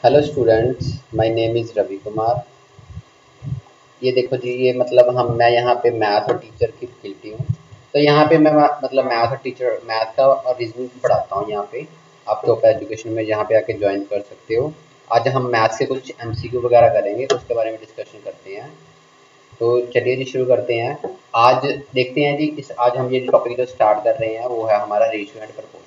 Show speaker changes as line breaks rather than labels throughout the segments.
Hello students, my name is Ravi Kumar. ये देखो जी, ये मतलब मैं यहाँ पे मैथ और टीचर की फैकल्टी हूँ। तो यहाँ पे मैं मतलब मैथ का और रीजनिंग पढ़ाता हूँ। यहाँ पे आप टॉप एजुकेशन में यहाँ पे आके ज्वाइन कर सकते हो। आज हम मैथ से कुछ एमसीक्यू वगैरह करेंगे, तो उसके बारे में डिस्कशन करते हैं। तो चलिए जी, शुरू करते हैं। आज देखते हैं जी, आज हम ये टॉपिक जो स्टार्ट कर रहे हैं वो है हमारा रेशियो एंड प्रपोर्शन।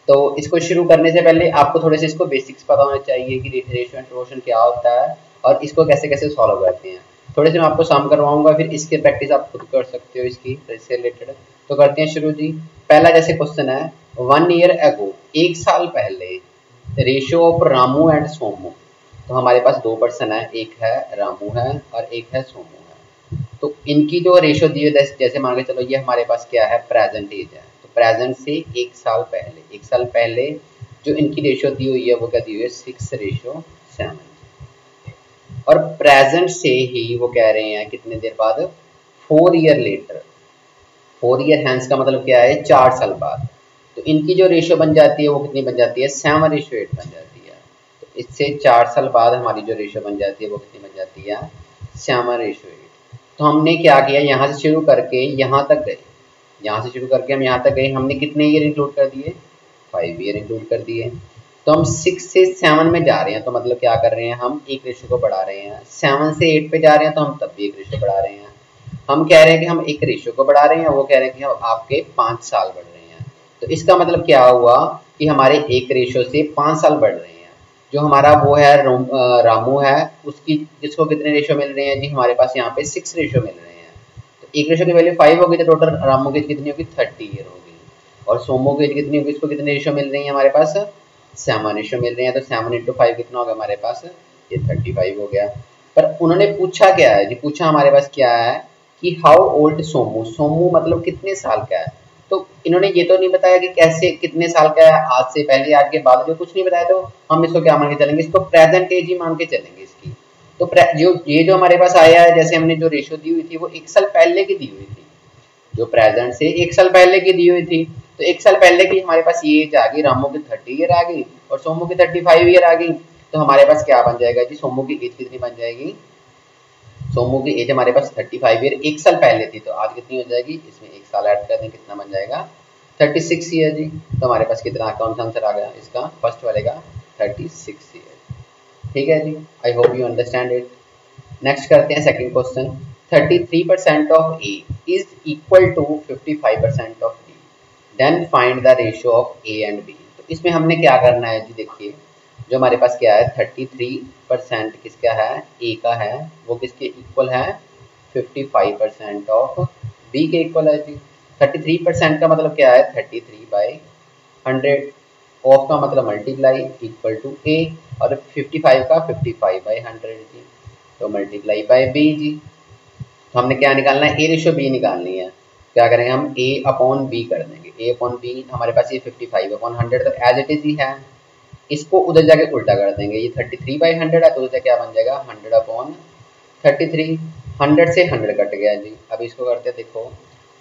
तो इसको शुरू करने से पहले आपको थोड़े से इसको बेसिक्स पता होना चाहिए कि रेशियो एंड प्रोपोर्शन क्या होता है और इसको कैसे कैसे सॉल्व करते हैं। थोड़े से मैं आपको सम करवाऊंगा, फिर इसकी प्रैक्टिस आप खुद कर सकते हो इससे रिलेटेड। तो करते हैं शुरू जी। पहला जैसे क्वेश्चन है, 1 ईयर अगो, एक साल पहले, ratio of Ramu and Somu. तो हमारे पास दो पर्सन है, एक है रामू है और एक है सोमू है। तो इनकी जो रेशियो दी है, जैसे मान के चलो ये हमारे पास क्या है, प्रेजेंट एज है। तो प्रेजेंट से एक साल पहले जो इनकी रेशियो दी हुई है वो क्या दी हुई है, 6:7। और प्रेजेंट से ही वो कह रहे हैं कितने देर बाद, 4 ईयर लेटर। 4 ईयर हैंस का मतलब क्या है, 4 साल बाद। तो इनकी जो रेशियो बन जाती है वो कितनी बन जाती है, 7:8 बन जाती है। तो इससे 4 साल बाद हमारी जो रेशियो बन जाती है वो कितनी बन जाती है, 7:8। तो हमने क्या किया, यहाँ से शुरू करके यहाँ तक गए। यहाँ से शुरू करके हम यहाँ तक गए, हमने कितने ईयर इंक्लूड कर दिए, 5 ईयर इंक्लूड कर दिए। तो हम 6 से 7 में जा रहे हैं, तो मतलब क्या कर रहे हैं, हम एक रेशियो को बढ़ा रहे हैं। 7 से 8 पे जा रहे हैं तो हम तब भी एक रेशियो बढ़ा रहे हैं। हम कह रहे हैं कि हम एक रेशियो को बढ़ा रहे हैं, वो कह रहे हैं कि हम आपके 5 साल बढ़ रहे हैं। तो इसका मतलब क्या हुआ कि हमारे एक रेशियो से 5 साल बढ़ रहे हैं। जो हमारा वो है रामू है, उसकी जिसको कितने रेशियो मिल रहे हैं जी, हमारे पास यहाँ पे 6 रेशियो मिल रहे हैं। तो एक रेशियो की वैल्यू 5 होगी, तो टोटल रामू की कितनी होगी, 30 ईयर होगी। और सोमो की कितनी होगी, इसको कितने रेशियो मिल रही है हमारे पास, 7 रेशियो मिल रहे हैं। तो 7 × 5 कितना होगा हमारे पास, ये 35 हो गया। पर उन्होंने पूछा क्या है जी, पूछा हमारे पास क्या है कि हाउ ओल्ड सोमू, सोमू मतलब कितने साल का है। तो इन्होंने ये तो नहीं बताया कि कैसे कितने साल का है, आज से पहले आज के बाद, जो कुछ नहीं बताया। तो हम इसको क्या मान के चलेंगे, इसको प्रेजेंट एज ही मान के चलेंगे इसकी। तो जो हमारे पास आया है, जैसे हमने जो रेशियो दी हुई थी वो 1 साल पहले की दी हुई थी। जो प्रेजेंट से 1 साल पहले की दी हुई थी, तो 1 साल पहले की हमारे पास ये एज आ गई, रामू की 30 ईयर आ गई और सोमू की 35 ईयर आ गई। तो हमारे पास क्या बन जाएगा जी, सोमू की एज कितनी बन जाएगी, सोमू की एज हमारे पास 35 ईयर 1 साल पहले थी। तो आज कितनी हो जाएगी, इसमें 1 साल ऐड कर दें, कितना बन जाएगा, 36 ईयर जी। तो हमारे पास कितना, कौन सा आंसर आ गया इसका, फर्स्ट वाले का 36 ईयर। ठीक है जी, I hope you understand it. Next करते हैं second question. 33% of A is equal to 55% of B, then find the ratio of A and B. तो इसमें हमने क्या करना है जी, देखिए जो हमारे पास क्या है, 33% किसका है, ए का है, वो किसके इक्वल है, 55% ऑफ बी के इक्वल है जी। 33% का मतलब क्या है, 33/100। ऑफ का मतलब मल्टीप्लाई, इक्वल टू ए, और 55 का 55/100 जी। तो मल्टीप्लाई बाय बी जी। तो हमने क्या निकालना है, ए रेशियो बी निकालनी है। क्या करेंगे हम, ए अपॉन बी कर देंगे। ए अपॉन बी हमारे पास ये 55/100 तो एज इट इज ही है। इसको उधर जाके उल्टा कर देंगे, ये 33/100 है, तो उधर क्या बन जाएगा, 100/33। 100 से 100 कट गया जी। अब इसको करते हैं, देखो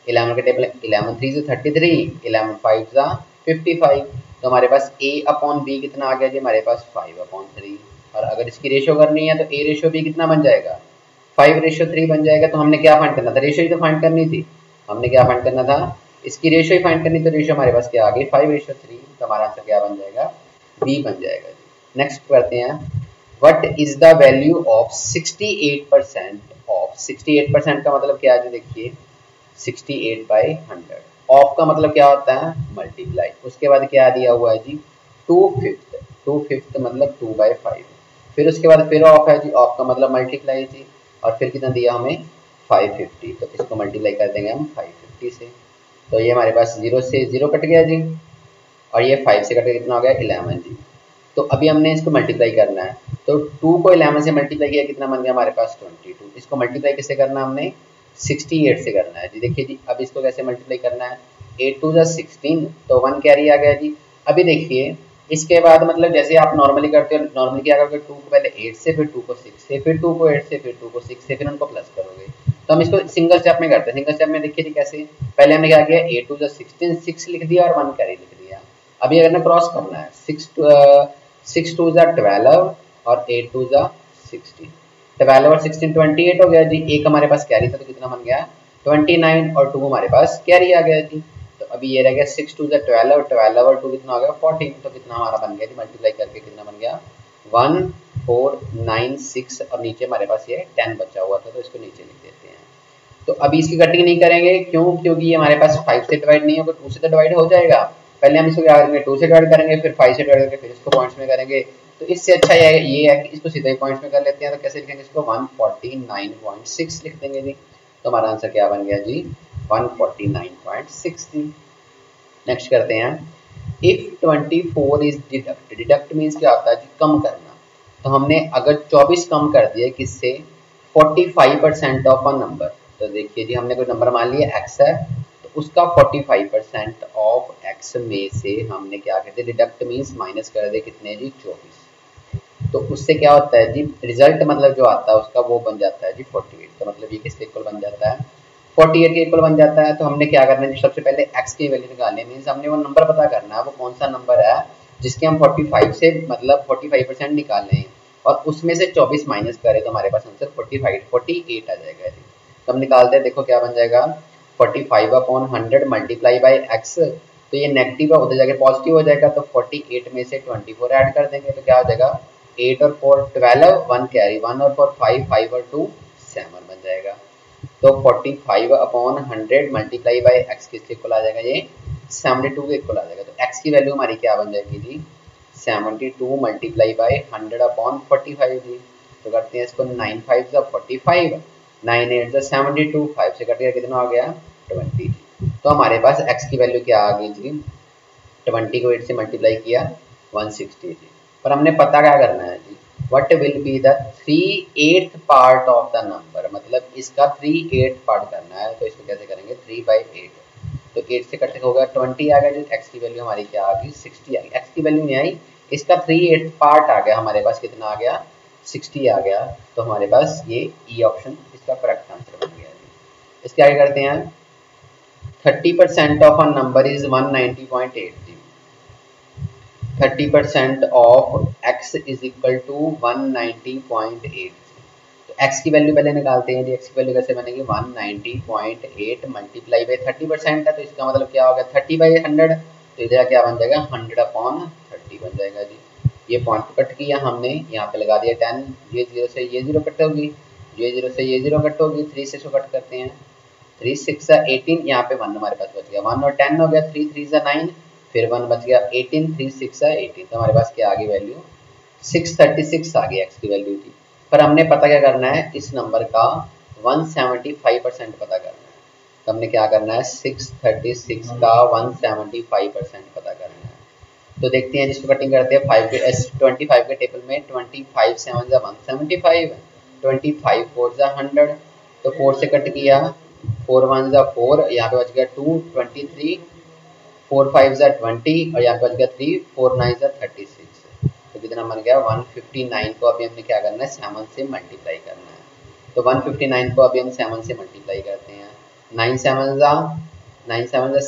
11 के टेबल, 11 3 से 33, 11 5 से 55। तो हमारे पास ए अपॉन बी कितना आ गया जी, हमारे पास 5/3। और अगर इसकी रेशियो करनी है तो ए रेशियो बी कितना बन जाएगा, 5:3 बन जाएगा। तो हमने क्या फाइंड करना था, रेशियो ही तो फाइंड करनी थी। हमने क्या फाइंड करना था, इसकी रेशियो ही फाइंड करनी। तो रेशियो हमारे पास क्या आ गई, 5:3। तो हमारा आंसर क्या बन जाएगा, बी बन जाएगा जी। नेक्स्ट करते हैं, what is the value of 68% of, 68% का मतलब क्या है, देखिए 68/100। ऑफ का मतलब क्या होता है, मल्टीप्लाई। उसके बाद क्या दिया हुआ है जी, 2/5। 2/5 मतलब 2/5। फिर उसके बाद फिर ऑफ है जी, ऑफ का मतलब मल्टीप्लाई जी। और फिर कितना दिया हमें, 550। तो इसको मल्टीप्लाई कर देंगे हम 550 से। तो ये हमारे पास 0 से 0 कट गया जी, और ये 5 से कट के कितना हो गया, 11 जी। तो अभी हमने इसको मल्टीप्लाई करना है। तो 2 को 11 से मल्टीप्लाई किया, कितना बन गया हमारे पास, 22। इसको मल्टीप्लाई किससे करना हमने, 68 से करना है जी। देखिए जी, अब इसको कैसे मल्टीप्लाई करना है, 8 2 जा 16, तो 1 कैरी आ गया जी। अभी देखिए इसके बाद मतलब जैसे आप नॉर्मली करते हो, नॉर्मली क्या करोगे, 2 को पहले 8 से, फिर 2 को 6 से, फिर 2 को 8 से, फिर 2 को 6 से, फिर उनको प्लस करोगे। तो हम इसको सिंगल स्टेप में करते हैं। सिंगल स्टेप में देखिए जी कैसे, पहले हमने क्या किया, 8 2 जा 16, 6 लिख दिया और 1 कैरी लिख दिया। अभी अगर ना क्रॉस करना है, 6 6 टू ज़ा 12 और 8 टू ज़ा 16। 12 और 16 28 हो गया जी। एक हमारे पास कैरी था तो कितना बन गया 29 और 2 हमारे पास कैरी आ गया जी। तो अभी ये रह गया 6 टू ज़ा 12 और 12 और 2 कितना हो गया 14। तो कितना हमारा बन गया जी, मल्टीप्लाई करके कितना बन गया 1 4 9 6 और नीचे हमारे पास ये 10 बचा हुआ था तो इसको नीचे लिख देते हैं। तो अभी इसकी कटिंग नहीं करेंगे, क्यों? क्योंकि ये हमारे पास 5 से डिवाइड नहीं होगा, 2 से तो डिवाइड हो जाएगा। पहले हम इसको क्या करेंगे 2 से डिवाइड करेंगे, फिर 5 से डिवाइड करके फिर इसको पॉइंट्स में करेंगे। तो इससे अच्छा ये है कि इसको सीधे ही पॉइंट्स में कर लेते हैं। तो कैसे लिखेंगे इसको 149.6 लिख देंगे जी। तो हमारा आंसर क्या बन गया जी 149.6 जी। नेक्स्ट करते हैं, if 24 is deduct. Deduct means क्या होता है जी, कम करना। तो हमने अगर 24 कम कर दिया किससे 45% ऑफ अ नंबर। तो देखिए जी, हमने कोई नंबर मान लिया x है, तो उसका 45% ऑफ x में से हमने क्या कर दिया, डिडक्ट मीन्स माइनस कर दे कितने जी 24। तो उससे क्या होता है जी, रिजल्ट मतलब जो आता है उसका वो बन जाता है जी 48। तो मतलब ये किसके इक्वल बन जाता है 48 के इक्वल बन जाता है। तो हमने क्या करना है, सबसे पहले x की वैल्यू निकालनी है। मीन्स हमने वो नंबर पता करना है वो कौन सा नंबर है जिसके हम 45 से मतलब 45% निकाले हैं और उसमें से 24 माइनस करें तो हमारे पास आंसर 48 आ जाएगा जी। तो हम निकालते हैं, देखो क्या बन जाएगा 45/100 मल्टीप्लाई बाई एक्स। तो ये नेगेटिव है, उधर जाके पॉजिटिव हो जाएगा। तो 48 में से 24 ऐड कर देंगे तो क्या हो जाएगा 8 और 4 12, 1 कैरी, 1 और 4 5, 5 और 2 7 बन जाएगा। तो 45/100 मल्टीप्लाई बाई एक्स किसके इक्वल आ जाएगा, ये 72 के इक्वल आ जाएगा। तो एक्स की वैल्यू हमारी क्या बन जाएगी जी 72 मल्टीप्लाई बाई 100/45 जी। तो करते हैं इसको 9 5 ज़ा 45, 9 8 ज़ा 72, 5 से कट गया कितना हो गया 20। तो हमारे पास x की वैल्यू क्या आ गई जी 20 को 8 से मल्टीप्लाई किया 160 जी। पर हमने पता क्या करना है जी, what will be the 3/8 part of the number. मतलब इसका 3/8 पार्ट करना है। तो इसको कैसे करेंगे 3/8। तो 8 से कट होगा 20 आ गया जी। x की वैल्यू हमारी क्या आ गई 60 आ गई। x की वैल्यू नहीं आई, इसका 3/8 पार्ट आ गया हमारे पास, कितना आ गया 60 आ गया। तो हमारे पास ये ई ऑप्शन इसका करेक्ट आंसर बन गया जी। इसके आगे करते हैं 30% ऑफ अ नंबर इज 190.8 जी। 30% of x is equal to 190.8। तो x की वैल्यू पहले निकालते हैं जी। x की वैल्यू कैसे बनेगी 190.8 मल्टीप्लाई बाई 30% है, तो इसका मतलब क्या होगा 30/100। तो इधर क्या बन जाएगा 100/30 बन जाएगा जी। ये पॉइंट कट किया हमने, यहाँ पे लगा दिया 10। ये 0 से ये 0 कट होगी, ये 0 से ये 0 कट होगी, 3 से इसको कट करते हैं 3 6 18, यहाँ पे 1 हमारे पास बच गया, 1 और 10 हो गया, 3 3 9, फिर 1 बच गया 18, 3 6 18। तो हमारे पास क्या आ गई वैल्यू 636 आ गई एक्स की वैल्यू थी। पर हमने पता क्या करना है, इस नंबर का 175% पता करना है। तो हमने क्या करना है 636 का 175% पता करना है। तो देखते हैं जिसको कटिंग करते हैं 25 के टेबल में 25 7 ज़ा 175, 25 4 ज़ा 100। तो 4 से कट किया 4 1 ज़ा 4, यहाँ पे बच गया 2, 23, 4 5 ज़ा 20 और यहाँ पे बच गया 3, 4 9 ज़ा 36। तो कितना बन गया 159 को अभी हमने क्या करना है 7 से मल्टीप्लाई करना है। तो 159 को अभी हम 7 से मल्टीप्लाई करते हैं। 9 7 ज़ा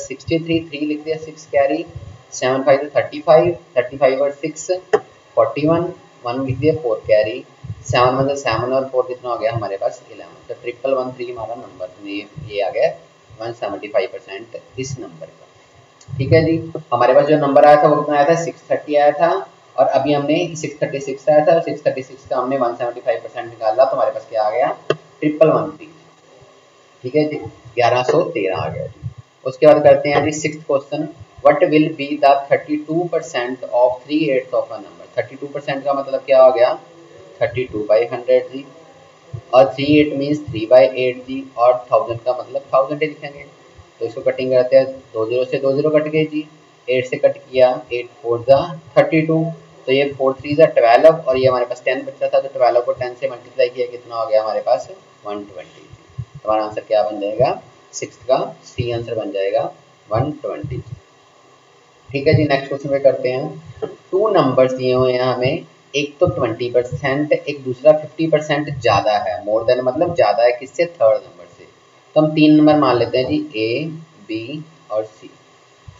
63, 3 लिख दिया 6 कैरी, 7 5 ज़ा 35, 35 और 6 41, 1 लिख दिया 4 कैरी, 7 1 ज़ा 7 और 4 कितना हो गया हमारे पास 11। तो 1113 हमारा नंबर ये आ गया 175% इस नंबर का। ठीक है जी। हमारे पास जो नंबर आया था वो कितना आया था 630 आया था, और अभी हमने 636 आया था, 636 का हमने 175% निकाला तो हमारे पास क्या आ गया 1113। ठीक है जी, 1113 आ गया जी। उसके बाद करते हैं जी sixth question, what will be the 32% of 3/8 of a number. 32% का मतलब क्या हो गया 32/100 जी, और 3/8 मीन्स 3/8 जी, और 1000 का मतलब 1000 ही लिखेंगे। तो इसको कटिंग करते हैं, 2 0 से 2 0 कट गए जी, 8 से कट किया 8 4 ज़ा 32, तो ये 4 3 ज़ा 12 और ये हमारे पास 10 बचा था, तो 12 को 10 से मल्टीप्लाई किया कितना हो गया हमारे पास 120। हमारा आंसर क्या बन जाएगा सिक्स्थ का सी आंसर बन जाएगा 120। ठीक है जी। नेक्स्ट क्वेश्चन पे करते हैं, 2 नंबर्स दिए हुए हैं हमें, एक तो 20%, एक दूसरा 50% ज़्यादा है, मोर देन मतलब ज़्यादा है किससे थर्ड नंबर से। तो हम 3 नंबर मान लेते हैं जी A B और C।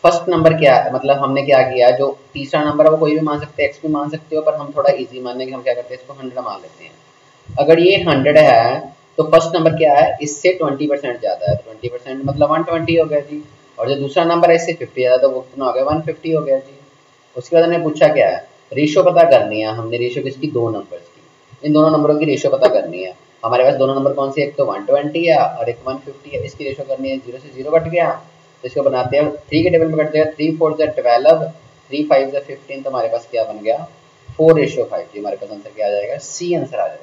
फर्स्ट नंबर क्या है, मतलब हमने क्या किया, जो तीसरा नंबर है वो कोई भी मान सकते हैं, एक्स भी मान सकते हो, पर हम थोड़ा इजी मानने के हम क्या करते हैं, इसको 100 मान लेते हैं। अगर ये 100 है तो फर्स्ट नंबर क्या है, इससे 20% ज़्यादा है, 20% मतलब 120 हो गया जी। और जो दूसरा नंबर है इससे 50 ज़्यादा, तो वो कितना हो गया, 150 हो गया जी। उसके बाद हमने पूछा क्या है, रेशो पता करनी है हमने, रेशो किसकी, दो नंबर्स की। इन दोनों नंबरों की रेशो पता करनी है। हमारे पास दोनों नंबर कौन से, एक तो 120 है और एक 150 है, इसकी रेशो करनी है, 0 से 0 कट गया तो इसको बनाते हैं 3 के टेबल में करते हैं, 3 4 ज़ा 12, 3 5 ज़ा 15, तो हमारे पास क्या बन गया, 4:5 जी। हमारे पास आंसर क्या आ जाएगा, सी आंसर आ जाएगा।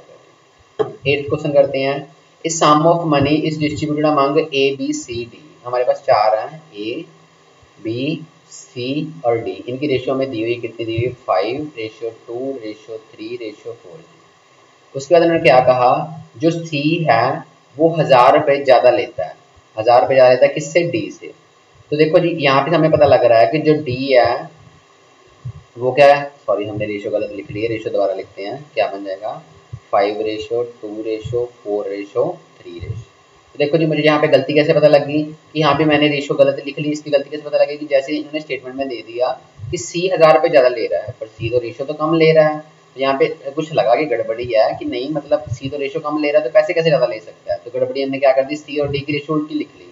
8th क्वेश्चन करते हैं, इस sum of money is distributed among A B C D. हमारे पास चार हैं, ए बी सी और डी, इनकी रेशियो हमें दी हुई, कितनी दी हुई, 5:2:3:4। उसके बाद उन्होंने क्या कहा, जो सी है वो 1000 रुपये ज़्यादा लेता है, 1000 रुपये ज़्यादा लेता है किससे, डी से। तो देखो जी यहाँ पे हमें पता लग रहा है कि जो डी है वो क्या है, सॉरी हमने रेशियो गलत लिख लिया, रेशियो दोबारा लिखते हैं, क्या बन जाएगा, 5:2:4:3। तो देखो जी मुझे यहाँ पे गलती कैसे पता लगी कि यहाँ पे मैंने रेशियो गलत लिख ली, इसकी गलती कैसे पता लगी कि जैसे इन्होंने स्टेटमेंट में दे दिया कि सी 1000 रुपये ज़्यादा ले रहा है, पर सी तो रेशियो तो कम ले रहा है। तो यहाँ पे कुछ लगा कि गड़बड़ी है कि नहीं, मतलब सी तो रेशियो कम ले रहा है तो पैसे कैसे ज़्यादा ले सकता है, तो गड़बड़ी हमने क्या कर दी, सी और डी की रेशियो उल्टी लिख ली।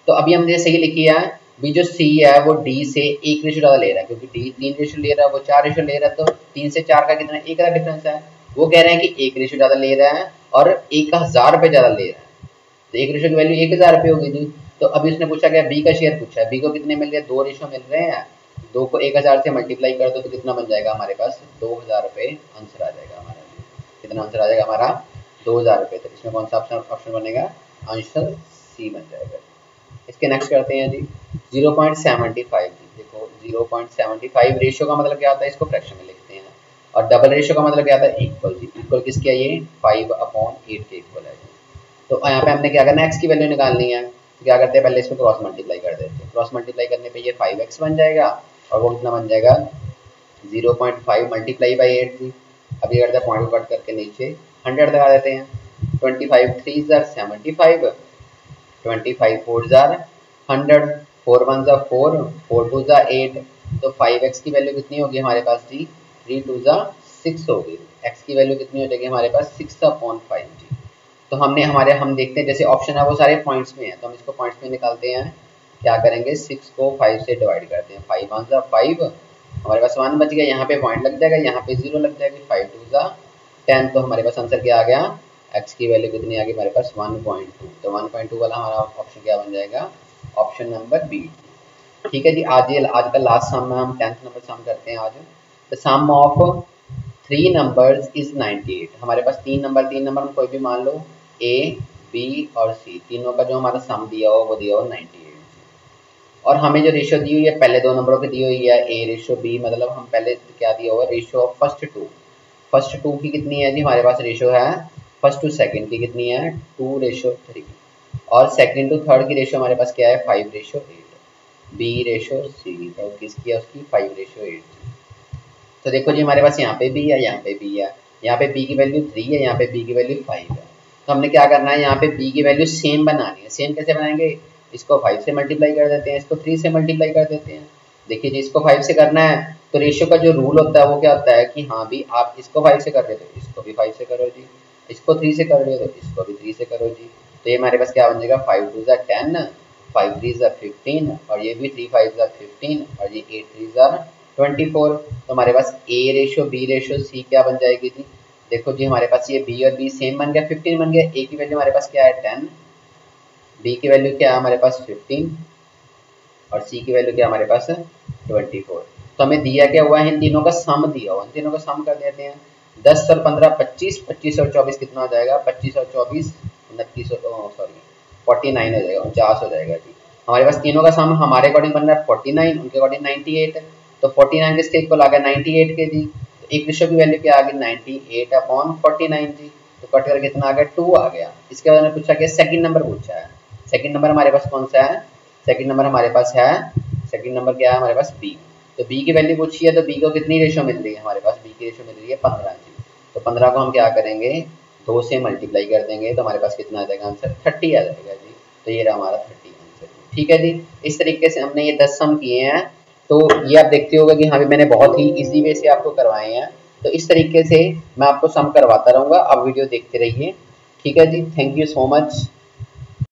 तो अभी हमने सही लिखी है, बी जो सी है वो डी से 1 रेशो ज़्यादा ले रहा है, क्योंकि डी 3 रेशो ले रहा है, वो 4 रेशो ले रहा है, तो 3 से 4 का कितना, 1 का डिफरेंस है। वो कह रहे हैं कि 1 रेशो ज़्यादा ले रहा है और 1000 रुपये ज़्यादा ले रहा है, तो 1 रेशो की वैल्यू 1000 रुपये होगी जी। तो अभी उसने पूछा क्या, बी का शेयर पूछा है, बी को कितने मिल रहे हैं, 2 रेशो मिल रहे हैं, 2 को 1000 से मल्टीप्लाई कर दो तो कितना बन जाएगा हमारे पास, 2000 रुपये आंसर आ जाएगा हमारा। कितना आंसर आ जाएगा हमारा, 2000 रुपये। तो इसमें कौन सा ऑप्शन बनेगा, आंसर सी बन जाएगा। इसके नेक्स्ट करते हैं जी 0.75 जी। देखो 0.75 रेशियो का मतलब क्या होता है, इसको फ्रैक्शन में लिखते हैं, और डबल रेशियो का मतलब क्या होता है, इक्वल जी। इक्वल किसके है, ये 5/8 के इक्वल है जी। तो यहाँ पे हमने क्या करना है, एक्स की वैल्यू निकालनी है, तो क्या करते हैं, पहले इसको क्रॉस मल्टीप्लाई कर देते हैं। क्रॉस मल्टीप्लाई करने पे ये 5x बन जाएगा, और वो कितना बन जाएगा, 0.5 मल्टीप्लाई बाई 8 जी। अभी करते हैं पॉइंट कट करके नीचे 100 लगा देते हैं, 25 3 75, 25 4 100, 4 1 4, 4 2 8, तो 5x की वैल्यू कितनी होगी हमारे पास जी, 3 2 6 होगी। x की वैल्यू कितनी हो जाएगी हमारे पास, 6/5 जी। तो हम देखते हैं, जैसे ऑप्शन है वो सारे पॉइंट्स में है, तो हम इसको पॉइंट्स में निकालते हैं। क्या करेंगे, 6 को 5 से डिवाइड करते हैं, 5 1 5, हमारे पास 1 बच गया, यहाँ पे पॉइंट लग जाएगा, यहाँ पे 0 लग जाएगी, 5 2 10, तो हमारे पास आंसर क्या आ गया, x की वैल्यू कितनी आ गई हमारे पास, 1.2। तो 1.2 वाला हमारा ऑप्शन क्या बन जाएगा, ऑप्शन नंबर बी। ठीक है जी, आज का लास्ट सम में हम 10th नंबर सम करते हैं आज। The sum of 3 numbers is 98। हमारे पास तीन नंबर हम कोई भी मान लो, ए बी और सी, तीनों का जो हमारा सम दिया हो वो दिया हो 98। और हमें जो रेशियो दी हुई है पहले दो नंबरों की दी हुई है, ए रेशियो बी, मतलब हम पहले क्या दिया हुआ है, रेशियो ऑफ फर्स्ट टू की कितनी है जी, हमारे पास रेशियो है, फर्स्ट टू सेकंड की कितनी है, 2:3, और सेकंड टू थर्ड की रेशियो हमारे पास क्या है, 5:8। बी रेशियो सी, तो किसकी है उसकी, 5:8। तो देखो जी हमारे पास यहाँ पे भी है, यहाँ पे भी है, यहाँ पे बी की वैल्यू 3 है, यहाँ पे बी की वैल्यू 5 है। तो हमने क्या करना है, यहाँ पे बी की वैल्यू सेम बनानी है। सेम कैसे बनाएंगे, इसको 5 से मल्टीप्लाई कर देते हैं, इसको 3 से मल्टीप्लाई कर देते हैं। देखिए जी इसको 5 से करना है तो रेशियो का जो रूल होता है वो क्या होता है कि हाँ भी आप इसको 5 से कर रहे हो तो इसको भी 5 से करो जी, इसको 3 से कर रहे हो तो इसको भी 3 से करो जी। तो ये हमारे पास क्या बन जाएगा, 5 2 10, 5 3 15, और ये भी 3 5 15, और ये 8 3 24। तो हमारे पास A ratio B ratio C क्या बन जाएगी जी, देखो जी हमारे पास ये बी और बी सेम बन गया, 15 बन गया। ए की वैल्यू हमारे पास क्या है 10, बी की वैल्यू क्या है हमारे पास 15, और सी की वैल्यू क्या है हमारे पास 24। तो हमें दिया क्या हुआ है, इन तीनों का सम दिया हुआ, इन तीनों का सम कर देते हैं। 10 और 15 25, 25 और 24 कितना हो जाएगा, 25 और 24 29, सॉरी 49 हो जाएगा, 49 हो जाएगा जी। हमारे पास तीनों का सम हमारे अकॉर्डिंग बन रहा है 49, उनके अकॉर्डिंग 98। तो 49 किसके इक्वल आ गया, 98 के जी। तो एक रेशियो की वैल्यू क्या आ गई, 98/49 जी। तो कट कर कितना आ गया, 2 आ गया। इसके बाद हमें पूछा गया, सेकंड नंबर पूछा है। सेकंड नंबर हमारे पास कौन सा है, सेकंड नंबर हमारे पास है, सेकंड नंबर क्या है हमारे पास, बी। तो बी की वैल्यू पूछी है, तो बी को कितनी रेशियो मिल रही है हमारे पास, बी की रेशियो मिल रही है 15 जी। तो 15 को हम क्या करेंगे, 2 से मल्टीप्लाई कर देंगे, तो हमारे पास कितना आ जाएगा आंसर, 30 आ जाएगा जी। तो ये रहा हमारा 30 आंसर। ठीक है जी। इस तरीके से हमने ये 10 सम किए हैं। तो ये आप देखते होगा कि हाँ भी मैंने बहुत ही इजी वे से आपको करवाए हैं। तो इस तरीके से मैं आपको सम करवाता रहूँगा, आप वीडियो देखते रहिए। ठीक है जी, थैंक यू सो मच।